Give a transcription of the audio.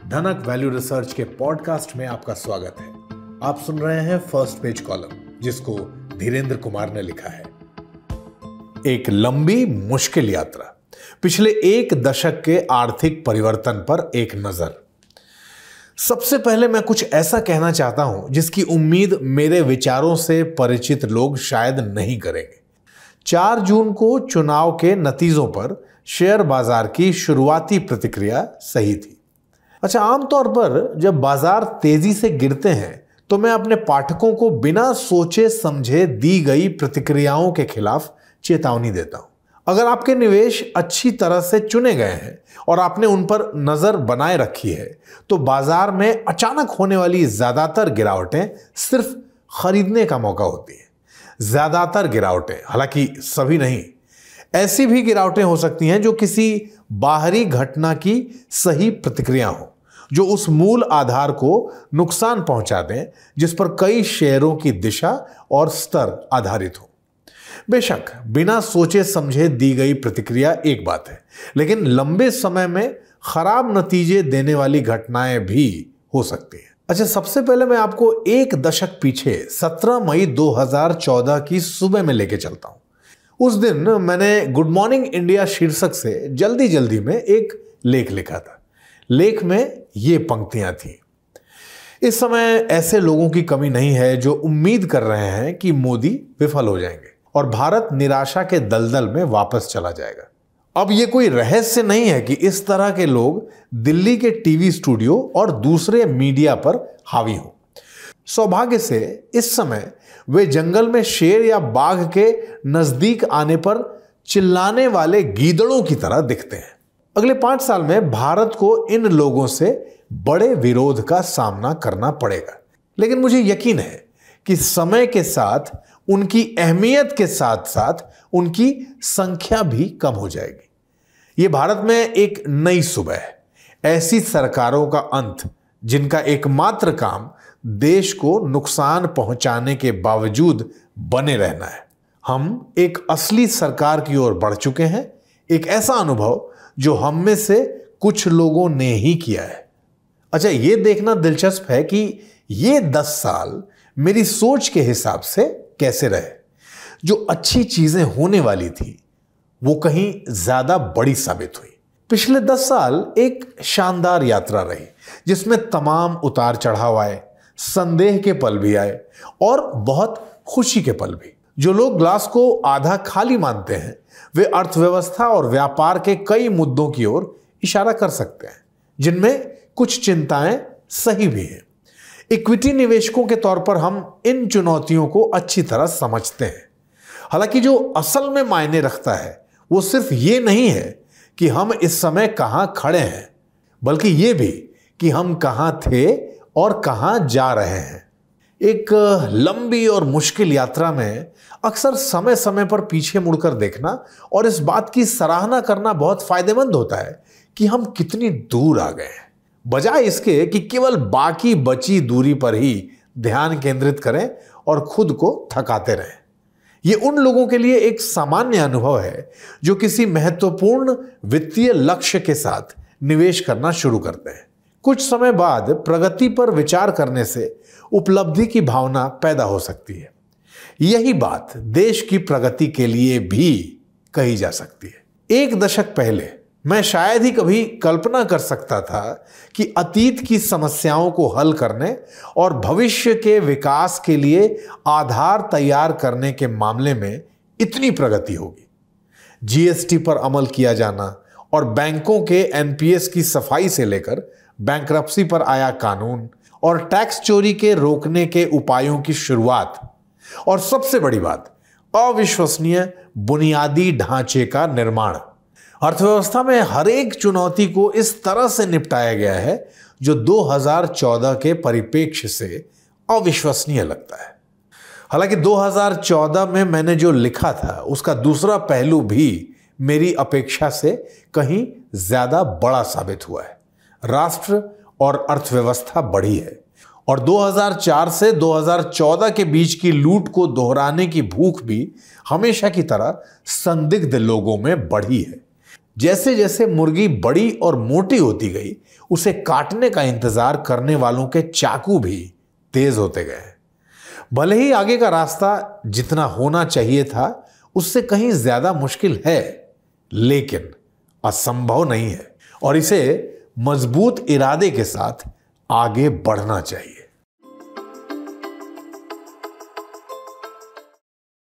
धनक value research के podcast में आपका स्वागत है। आप सुन रहे हैं फर्स्ट पेज कॉलम, जिसको धीरेन्द्र कुमार ने लिखा है। एक लंबी मुश्किल यात्रा, पिछले एक दशक के आर्थिक परिवर्तन पर एक नजर। सबसे पहले मैं कुछ ऐसा कहना चाहता हूं जिसकी उम्मीद मेरे विचारों से परिचित लोग शायद नहीं करेंगे। 4 जून को चुनाव के नतीजों पर शेयर बाजार की शुरुआती प्रतिक्रिया सही थी। अच्छा, आमतौर पर जब बाजार तेजी से गिरते हैं तो मैं अपने पाठकों को बिना सोचे समझे दी गई प्रतिक्रियाओं के खिलाफ चेतावनी देता हूं। अगर आपके निवेश अच्छी तरह से चुने गए हैं और आपने उन पर नजर बनाए रखी है तो बाजार में अचानक होने वाली ज्यादातर गिरावटें सिर्फ खरीदने का मौका होती है। ज्यादातर गिरावटें, हालांकि सभी नहीं। ऐसी भी गिरावटें हो सकती हैं जो किसी बाहरी घटना की सही प्रतिक्रिया हो, जो उस मूल आधार को नुकसान पहुंचा दें जिस पर कई शेयरों की दिशा और स्तर आधारित हो। बेशक बिना सोचे समझे दी गई प्रतिक्रिया एक बात है, लेकिन लंबे समय में खराब नतीजे देने वाली घटनाएं भी हो सकती हैं। अच्छा, सबसे पहले मैं आपको एक दशक पीछे 17 मई 2014 की सुबह में लेके चलता हूं। उस दिन मैंने गुड मॉर्निंग इंडिया शीर्षक से जल्दी में एक लेख लिखा था। लेख में ये पंक्तियां थी। इस समय ऐसे लोगों की कमी नहीं है जो उम्मीद कर रहे हैं कि मोदी विफल हो जाएंगे और भारत निराशा के दलदल में वापस चला जाएगा। अब ये कोई रहस्य नहीं है कि इस तरह के लोग दिल्ली के टीवी स्टूडियो और दूसरे मीडिया पर हावी हों। सौभाग्य से इस समय वे जंगल में शेर या बाघ के नजदीक आने पर चिल्लाने वाले गीदड़ों की तरह दिखते हैं। अगले 5 साल में भारत को इन लोगों से बड़े विरोध का सामना करना पड़ेगा, लेकिन मुझे यकीन है कि समय के साथ उनकी अहमियत के साथ साथ उनकी संख्या भी कम हो जाएगी। यह भारत में एक नई सुबह है, ऐसी सरकारों का अंत जिनका एकमात्र काम देश को नुकसान पहुंचाने के बावजूद बने रहना है। हम एक असली सरकार की ओर बढ़ चुके हैं, एक ऐसा अनुभव जो हम में से कुछ लोगों ने ही किया है। अच्छा, यह देखना दिलचस्प है कि ये 10 साल मेरी सोच के हिसाब से कैसे रहे। जो अच्छी चीजें होने वाली थी वो कहीं ज्यादा बड़ी साबित हुई। पिछले 10 साल एक शानदार यात्रा रही जिसमें तमाम उतार चढ़ाव आए, संदेह के पल भी आए और बहुत खुशी के पल भी। जो लोग ग्लास को आधा खाली मानते हैं वे अर्थव्यवस्था और व्यापार के कई मुद्दों की ओर इशारा कर सकते हैं जिनमें कुछ चिंताएं सही भी हैं। इक्विटी निवेशकों के तौर पर हम इन चुनौतियों को अच्छी तरह समझते हैं। हालांकि जो असल में मायने रखता है वो सिर्फ ये नहीं है कि हम इस समय कहां खड़े हैं, बल्कि ये भी कि हम कहां थे और कहां जा रहे हैं। एक लंबी और मुश्किल यात्रा में अक्सर समय समय पर पीछे मुड़कर देखना और इस बात की सराहना करना बहुत फायदेमंद होता है कि हम कितनी दूर आ गए हैं, बजाय इसके कि केवल बाकी बची दूरी पर ही ध्यान केंद्रित करें और खुद को थकाते रहें। यह उन लोगों के लिए एक सामान्य अनुभव है जो किसी महत्वपूर्ण वित्तीय लक्ष्य के साथ निवेश करना शुरू करते हैं। कुछ समय बाद प्रगति पर विचार करने से उपलब्धि की भावना पैदा हो सकती है। यही बात देश की प्रगति के लिए भी कही जा सकती है। एक दशक पहले मैं शायद ही कभी कल्पना कर सकता था कि अतीत की समस्याओं को हल करने और भविष्य के विकास के लिए आधार तैयार करने के मामले में इतनी प्रगति होगी। जीएसटी पर अमल किया जाना और बैंकों के एनपीएस की सफाई से लेकर बैंकरप्सी पर आया कानून और टैक्स चोरी के रोकने के उपायों की शुरुआत, और सबसे बड़ी बात, अविश्वसनीय बुनियादी ढांचे का निर्माण। अर्थव्यवस्था में हर एक चुनौती को इस तरह से निपटाया गया है जो 2014 के परिप्रेक्ष्य से अविश्वसनीय लगता है। हालांकि 2014 में मैंने जो लिखा था उसका दूसरा पहलू भी मेरी अपेक्षा से कहीं ज्यादा बड़ा साबित हुआ है। राष्ट्र और अर्थव्यवस्था बढ़ी है और 2004 से 2014 के बीच की लूट को दोहराने की भूख भी हमेशा की तरह संदिग्ध लोगों में बढ़ी है। जैसे जैसे मुर्गी बड़ी और मोटी होती गई, उसे काटने का इंतजार करने वालों के चाकू भी तेज होते गए। भले ही आगे का रास्ता जितना होना चाहिए था उससे कहीं ज्यादा मुश्किल है, लेकिन असंभव नहीं है और इसे मजबूत इरादे के साथ आगे बढ़ना चाहिए।